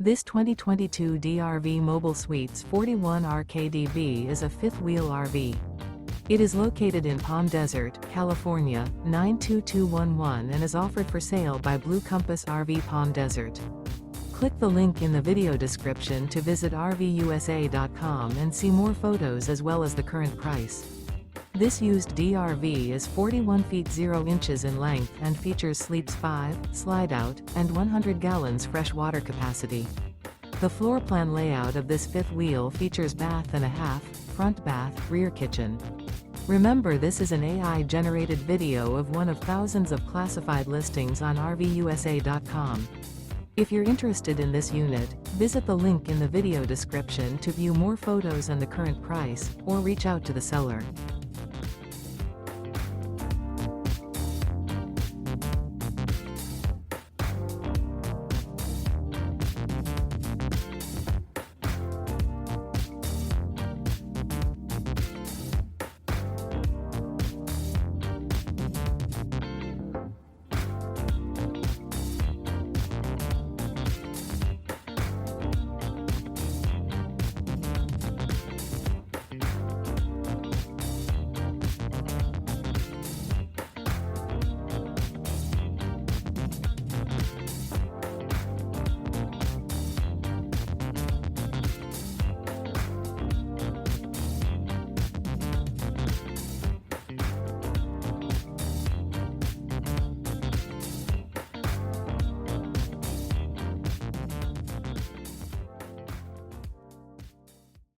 This 2022 DRV Mobile Suites 41 RKDB is a fifth-wheel RV. It is located in Palm Desert, California, 92211 and is offered for sale by Blue Compass RV Palm Desert. Click the link in the video description to visit RVUSA.com and see more photos as well as the current price. This used DRV is 41 feet 0 inches in length and features sleeps 5, Slideout, and 100 gallons fresh water capacity. The floor plan layout of this fifth wheel features bath and a half, front bath, rear kitchen. Remember, this is an AI-generated video of one of thousands of classified listings on RVUSA.com. If you're interested in this unit, visit the link in the video description to view more photos and the current price, or reach out to the seller.